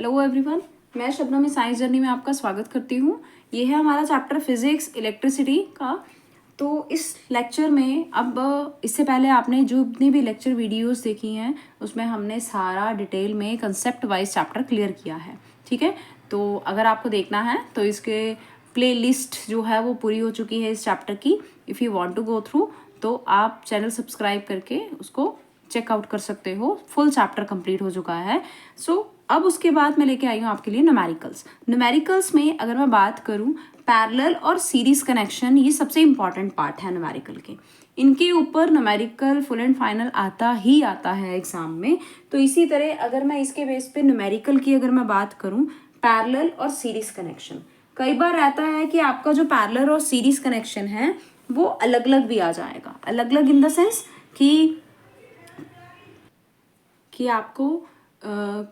Hello everyone, मैं Shabnam science journey में आपका स्वागत करती हूँ। ये है हमारा चैप्टर फिजिक्स इलेक्ट्रिसिटी का। तो इस लेक्चर में अब इससे पहले आपने जो जितनी भी लेक्चर वीडियोस देखी हैं उसमें हमने सारा डिटेल में कंसेप्ट वाइज चैप्टर क्लियर किया है। ठीक है, तो अगर आपको देखना है तो इसके प्ले लिस्ट जो है वो पूरी हो चुकी है इस चैप्टर की। If you want to go through तो आप चैनल सब्सक्राइब करके उसको चेकआउट कर सकते हो। फुल चैप्टर कंप्लीट हो चुका है। अब उसके बाद मैं लेके आई हूँ आपके लिए न्यूमेरिकल्स। न्यूमेरिकल्स में अगर मैं बात करूँ, पैरेलल और सीरीज कनेक्शन ये सबसे इंपॉर्टेंट पार्ट है न्यूमेरिकल के। इनके ऊपर न्यूमेरिकल फुल एंड फाइनल आता ही आता है एग्जाम में। तो इसी तरह अगर मैं इसके बेस पे न्यूमेरिकल की अगर मैं बात करूँ, पैरेलल और सीरीज कनेक्शन, कई बार रहता है कि आपका जो पैरेलल और सीरीज कनेक्शन है वो अलग अलग भी आ जाएगा। अलग अलग इन द सेंस कि आपको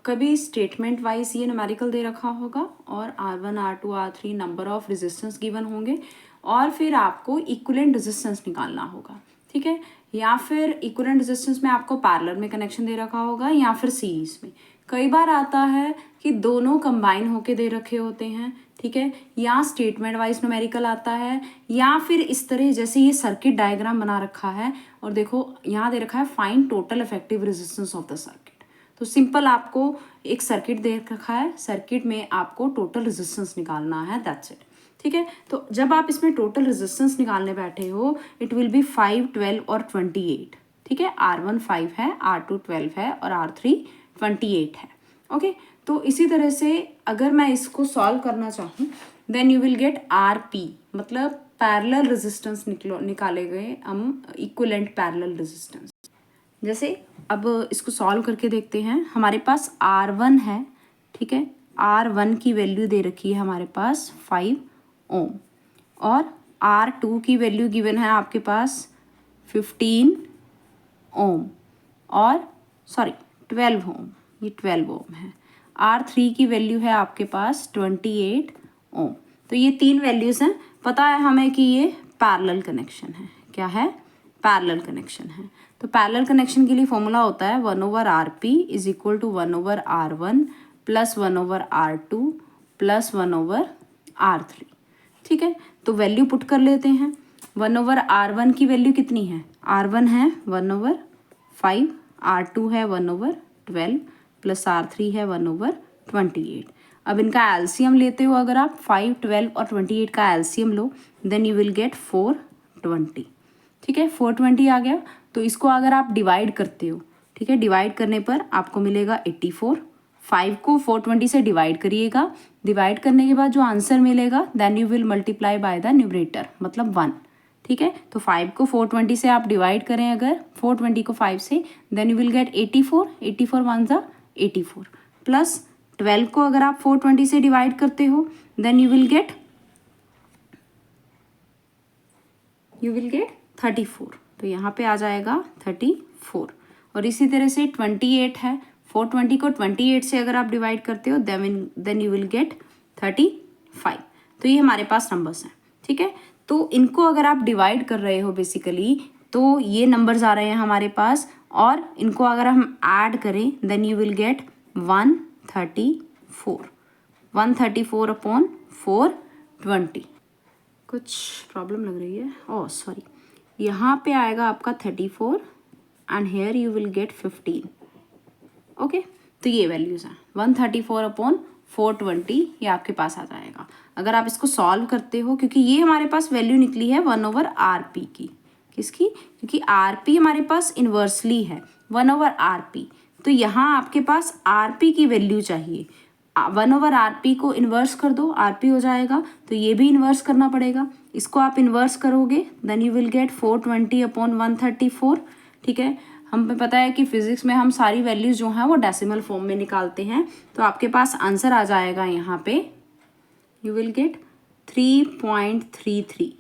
कभी स्टेटमेंट वाइज ये न्यूमेरिकल दे रखा होगा और R1, R2, R3 number of resistance given होंगे और फिर आपको इक्विवेलेंट रेजिस्टेंस निकालना होगा। ठीक है, या फिर इक्विवेलेंट रेजिस्टेंस में आपको पैरेलल में कनेक्शन दे रखा होगा या फिर सीरीज में। कई बार आता है कि दोनों कंबाइन होके दे रखे होते हैं। ठीक है, या स्टेटमेंट वाइज न्यूमेरिकल आता है या फिर इस तरह जैसे ये सर्किट डायग्राम बना रखा है और देखो यहाँ दे रखा है find total effective resistance of the circuit. तो सिंपल आपको एक सर्किट दे रखा है, सर्किट में आपको टोटल रेजिस्टेंस निकालना है, दैट्स इट। ठीक है, तो जब आप इसमें टोटल रेजिस्टेंस निकालने बैठे हो इट विल बी 5, 12 और 28। ठीक है, R1 5 है, R2 12 है और R3 28 है। ओके, तो इसी तरह से अगर मैं इसको सॉल्व करना चाहूँ then you will get RP, मतलब पैरेलल रेजिस्टेंस निकाले गए हम, इक्विवेलेंट पैरेलल रेजिस्टेंस। जैसे अब इसको सॉल्व करके देखते हैं। हमारे पास R1 है, ठीक है, R1 की वैल्यू दे रखी है हमारे पास 5 ओम और R2 की वैल्यू गिवन है आपके पास 15 ओम और 12 ओम, ये 12 ओम है। R3 की वैल्यू है आपके पास 28 ओम। तो ये तीन वैल्यूज़ हैं। पता है हमें कि ये पैरेलल कनेक्शन है। क्या है? पैरेलल कनेक्शन है। तो पैरेलल कनेक्शन के लिए फॉर्मूला होता है 1/RP is equal to 1/R1 plus 1/R2 plus 1/R3। ठीक है, तो वैल्यू पुट कर लेते हैं। 1/R1 की वैल्यू कितनी है? R1 है 1/5, R2 है 1/12 प्लस R3 है 1/28। अब इनका एलसीएम लेते हो, अगर आप 5, 12 और 28 का एलसीएम लो देन यू विल गेट 420। ठीक है, 420 आ गया। तो इसको अगर आप डिवाइड करते हो, ठीक है, डिवाइड करने पर आपको मिलेगा 84। 5 को 420 से डिवाइड करिएगा। डिवाइड करने के बाद जो आंसर मिलेगा then you will multiply by the numerator, मतलब 1। ठीक है, तो 5 को 420 से आप डिवाइड करें अगर 420 को 5 से देन यू विल गेट 84। 84 1 ज़ा 84 प्लस 12 को अगर आप 420 से डिवाइड करते हो देन यू विल गेट 34। तो यहाँ पे आ जाएगा 34। और इसी तरह से 28 है, 420 को 28 से अगर आप डिवाइड करते हो देन यू विल गेट 35। तो ये हमारे पास नंबर्स हैं। ठीक है, तो इनको अगर आप डिवाइड कर रहे हो बेसिकली तो ये नंबर्स आ रहे हैं हमारे पास और इनको अगर हम ऐड करें then you will get 134। 134 upon 420। कुछ प्रॉब्लम लग रही है, ओह सॉरी, यहाँ पे आएगा आपका 34 and here you will get 15। Okay, तो ये वैल्यूज़ हैं 134 अपॉन 420, ये आपके पास आ जाएगा अगर आप इसको सॉल्व करते हो, क्योंकि ये हमारे पास वैल्यू निकली है 1/RP की। किसकी? क्योंकि RP हमारे पास इन्वर्सली है 1/RP। तो यहाँ आपके पास RP की वैल्यू चाहिए। 1/RP को इन्वर्स कर दो, RP हो जाएगा। तो ये भी इन्वर्स करना पड़ेगा। इसको आप इन्वर्स करोगे then you will get 420 upon 134। ठीक है, हमें पता है कि फिजिक्स में हम सारी वैल्यूज जो हैं वो डेसिमल फॉर्म में निकालते हैं। तो आपके पास आंसर आ जाएगा यहाँ पे you will gate 3.33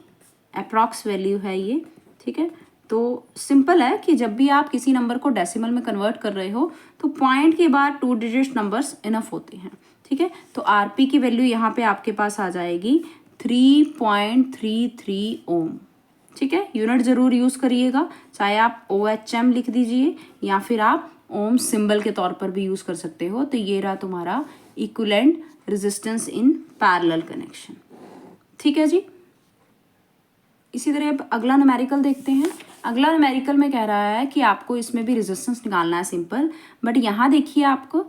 approx value है ये। ठीक है, तो सिंपल है कि जब भी आप किसी नंबर को डेसिमल में कन्वर्ट कर रहे हो तो पॉइंट के बाद 2 डिजिट नंबर्स इनफ होते हैं। ठीक है, तो RP की वैल्यू यहाँ पे आपके पास आ जाएगी 3.33 ओम। ठीक है, यूनिट ज़रूर यूज़ करिएगा, चाहे आप OHM लिख दीजिए या फिर आप ओम सिंबल के तौर पर भी यूज़ कर सकते हो। तो ये रहा तुम्हारा equivalent resistance in parallel connection. ठीक है जी। इसी तरह अब अगला न्यूमेरिकल देखते हैं। अगला न्यूमेरिकल में कह रहा है कि आपको इसमें भी रेजिस्टेंस निकालना है सिंपल, बट यहाँ देखिए आपको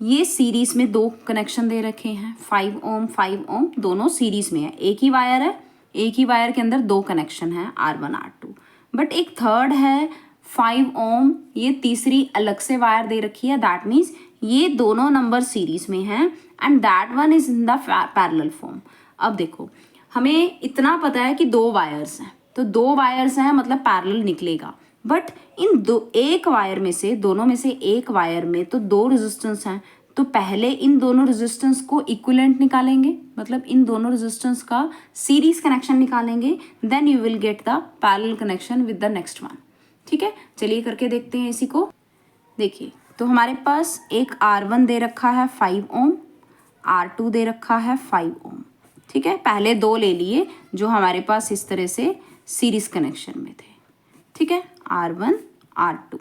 ये सीरीज में दो कनेक्शन दे रखे हैं, 5 ओम 5 ओम, दोनों सीरीज में है, एक ही वायर है, एक ही वायर के अंदर दो कनेक्शन है R1 R2, बट एक थर्ड है 5 ओम, ये तीसरी अलग से वायर दे रखी है। दैट मीन्स ये दोनों नंबर सीरीज में हैं and that one is in the parallel form. अब देखो हमें इतना पता है कि दो वायर्स हैं, तो दो वायर्स हैं मतलब पैरेलल निकलेगा, बट इन एक वायर में से, दोनों में से एक वायर में तो दो रेजिस्टेंस हैं, तो पहले इन दोनों रेजिस्टेंस को इक्विवेलेंट निकालेंगे, मतलब इन दोनों रेजिस्टेंस का सीरीज कनेक्शन निकालेंगे, then you will get the parallel connection with the next one. ठीक है, चलिए करके देखते हैं इसी को। देखिए तो हमारे पास एक R1 दे रखा है 5 ओम, R2 दे रखा है 5 ओम। ठीक है, पहले दो ले लिए जो हमारे पास इस तरह से सीरीज कनेक्शन में थे। ठीक है, R1 R2,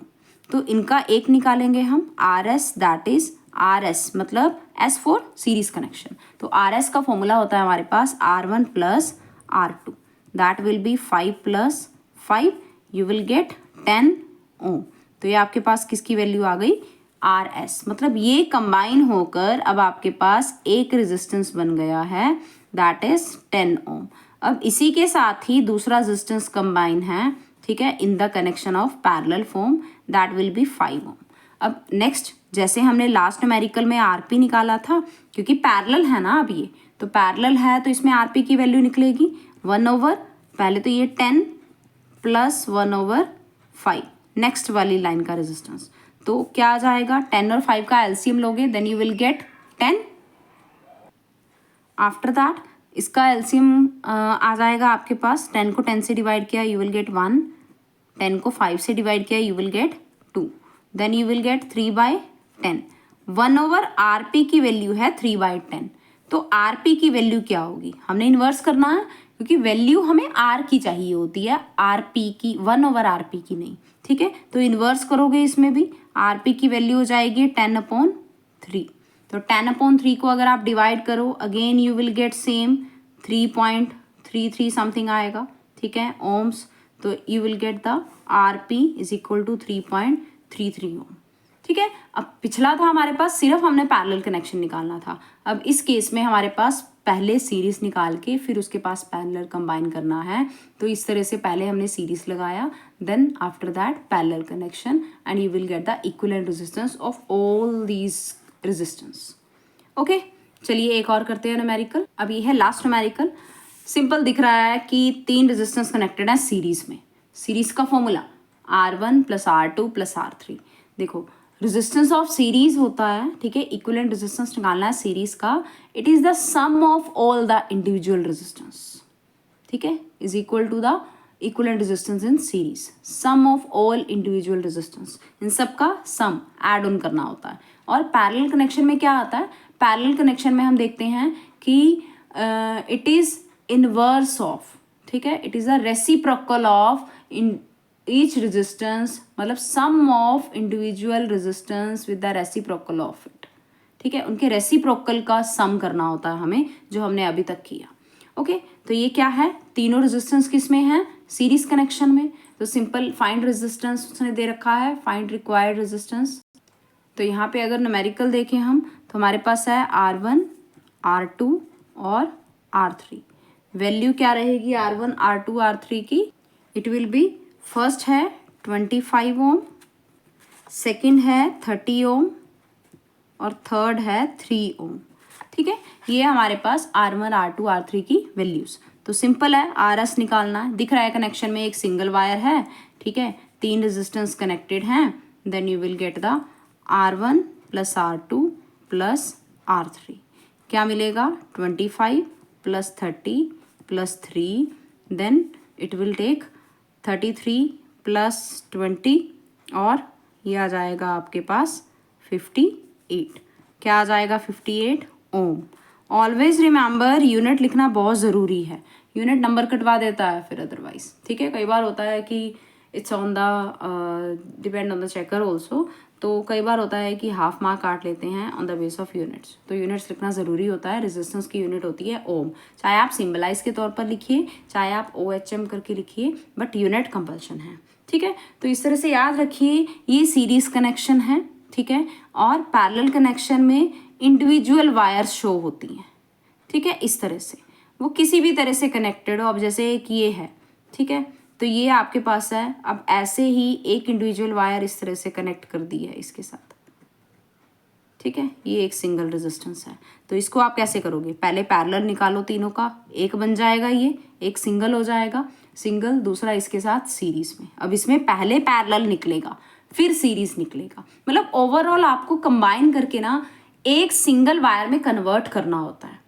तो इनका एक निकालेंगे हम RS, दैट इज RS मतलब S फॉर सीरीज कनेक्शन। तो RS का फॉर्मूला होता है हमारे पास R1 plus R2, that will be 5 plus 5, you will get 10 ओम। तो ये आपके पास किसकी वैल्यू आ गई, RS, मतलब ये कंबाइन होकर अब आपके पास एक रेजिस्टेंस बन गया है, दैट इज 10 ओम। अब इसी के साथ ही दूसरा रेजिस्टेंस कंबाइन है, ठीक है, in the connection of parallel form, that will be 5 ओम। अब नेक्स्ट, जैसे हमने लास्ट न्यूमेरिकल में RP निकाला था, क्योंकि पैरेलल है ना अब ये, तो पैरेलल है तो इसमें RP की वैल्यू निकलेगी 1 ओवर, पहले तो ये 10 प्लस 1 ओवर 5, नेक्स्ट वाली लाइन का रेजिस्टेंस, तो क्या आ जाएगा, 10 और 5 का एलसीएम लोगे then you will get 10। After that इसका एलसीएम आ जाएगा आपके पास, 10 को 10 से डिवाइड किया यू विल गेट 1, 10 को 5 से डिवाइड किया you will get 2, then you will get 3/10। 1 over RP की वैल्यू है 3/10, तो RP की वैल्यू क्या होगी, हमने इन्वर्स करना है क्योंकि वैल्यू हमें R की चाहिए होती है, RP की, 1 ओवर RP की नहीं। ठीक है, तो इन्वर्स करोगे इसमें भी, RP की वैल्यू हो जाएगी 10/3, तो 10/3 को अगर आप डिवाइड करो again you will get same 3.33 something आएगा। ठीक है, ओम्स, तो you will get the RP is equal to 3.33 ohm. ठीक है, अब पिछला था हमारे पास सिर्फ हमने पैरेलल कनेक्शन निकालना था, अब इस केस में हमारे पास पहले सीरीज निकाल के फिर उसके पास पैरेलल कंबाइन करना है, तो इस तरह से पहले हमने सीरीज लगाया, then after that parallel connection and you will get the equivalent resistance of all these resistance. Okay, चलिए एक और करते हैं न्यूमेरिकल। अब ये है लास्ट न्यूमेरिकल। सिंपल दिख रहा है कि 3 रेजिस्टेंस कनेक्टेड है सीरीज में, सीरीज का formula R1 plus R2 plus R3। देखो रेजिस्टेंस ऑफ सीरीज होता है, ठीक है, इक्विवेलेंट रेजिस्टेंस निकालना है सीरीज का, it is the sum of all the individual resistance. ठीक है, is equal to the equivalent resistance in series, sum of all individual resistance, इन सब का सम ऐड ऑन करना होता है। और पैरेलल कनेक्शन में क्या आता है, पैरेलल कनेक्शन में हम देखते हैं कि इट इज इनवर्स ऑफ, ठीक है, it is a reciprocal of in each resistance, मतलब sum of individual resistance with the reciprocal of it. ठीक है, उनके रेसिप्रोकल का सम करना होता है हमें, जो हमने अभी तक किया। ओके, तो ये क्या है, तीनों रेजिस्टेंस किस में है, सीरीज कनेक्शन में। तो सिंपल फाइंड रेजिस्टेंस उसने दे रखा है, फाइंड रिक्वायर्ड रेजिस्टेंस। तो यहाँ पे अगर न्यूमेरिकल देखें हम, तो हमारे पास है R1 R2 और R3। वैल्यू क्या रहेगी R1 R2 R3 की, इट विल बी, फर्स्ट है 25 ओम, सेकंड है 30 ओम और थर्ड है 3 ओम। ठीक है, ये हमारे पास R1 R2 R3 की वैल्यूज। तो सिंपल है, RS निकालना है, दिख रहा है कनेक्शन में एक सिंगल वायर है, ठीक है, 3 रेजिस्टेंस कनेक्टेड हैं, then you will get the R1 plus R2 plus R3, क्या मिलेगा, 25 plus 30 plus 3, then it will take 33 plus 20 और ये आ जाएगा आपके पास 58, क्या आ जाएगा 58 ओम। ऑलवेज रिमेंबर यूनिट लिखना बहुत ज़रूरी है, यूनिट नंबर कटवा देता है फिर अदरवाइज। ठीक है, कई बार होता है कि it's on the depend on the checker also, तो कई बार होता है कि हाफ मार्क काट लेते हैं on the base of units, तो यूनिट्स लिखना ज़रूरी होता है। रेजिस्टेंस की यूनिट होती है ओम, चाहे आप सिंबलाइज के तौर पर लिखिए, चाहे आप OHM करके लिखिए, बट यूनिट कंपल्शन है, ठीक है। तो इस तरह से याद रखिए, ये सीरीज कनेक्शन है, ठीक है, और पैरेलल कनेक्शन में इंडिविजुअल वायर्स शो होती हैं, ठीक है। इस तरह से वो किसी भी तरह से कनेक्टेड हो, अब जैसे एक ये है, ठीक है, तो ये आपके पास है, अब ऐसे ही एक इंडिविजुअल वायर इस तरह से कनेक्ट कर दी है इसके साथ, ठीक है, ये एक सिंगल रेजिस्टेंस है। तो इसको आप कैसे करोगे, पहले पैरेलल निकालो तीनों का, एक बन जाएगा, ये एक सिंगल हो जाएगा, सिंगल, दूसरा इसके साथ सीरीज में। अब इसमें पहले पैरेलल निकलेगा फिर सीरीज निकलेगा, मतलब ओवरऑल आपको कंबाइन करके ना एक सिंगल वायर में कन्वर्ट करना होता है,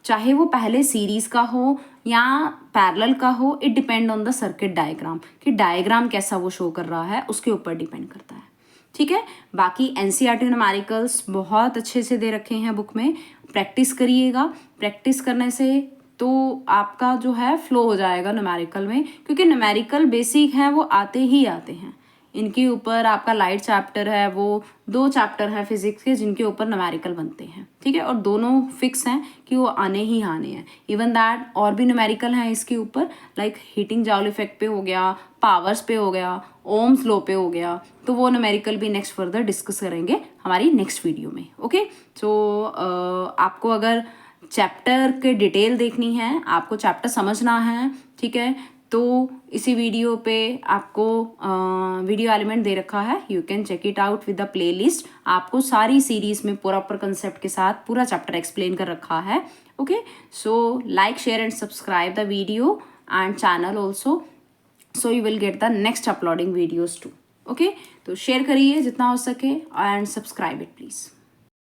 चाहे वो पहले सीरीज का हो या पैरेलल का हो। It depend on the circuit diagram, कि डायग्राम कैसा वो शो कर रहा है उसके ऊपर डिपेंड करता है, ठीक है। बाकी NCERT न्यूमेरिकल्स बहुत अच्छे से दे रखे हैं बुक में, प्रैक्टिस करिएगा। प्रैक्टिस करने से तो आपका जो है फ्लो हो जाएगा न्यूमेरिकल में, क्योंकि न्यूमेरिकल बेसिक हैं, वो आते ही आते हैं। इनके ऊपर आपका लाइट चैप्टर है, वो 2 चैप्टर हैं फिजिक्स के जिनके ऊपर न्यूमेरिकल बनते हैं, ठीक है, और दोनों फिक्स हैं कि वो आने ही आने हैं। इवन दैट और भी न्यूमेरिकल हैं इसके ऊपर, लाइक हीटिंग जॉउल इफेक्ट पे हो गया, पावर्स पे हो गया, ओम्स लॉ पे हो गया, तो वो न्यूमेरिकल भी नेक्स्ट फर्दर डिस्कस करेंगे हमारी नेक्स्ट वीडियो में। ओके, तो आपको अगर चैप्टर के डिटेल देखनी है, आपको चैप्टर समझना है, ठीक है, तो इसी वीडियो पे आपको वीडियो एलिमेंट दे रखा है, you can check it out with the playlist. आपको सारी सीरीज में प्रॉपर कंसेप्ट के साथ पूरा चैप्टर एक्सप्लेन कर रखा है। Okay, so like, share and subscribe the video and channel also, so you will get the next uploading videos too. Okay, तो शेयर करिए जितना हो सके एंड सब्सक्राइब इट प्लीज़।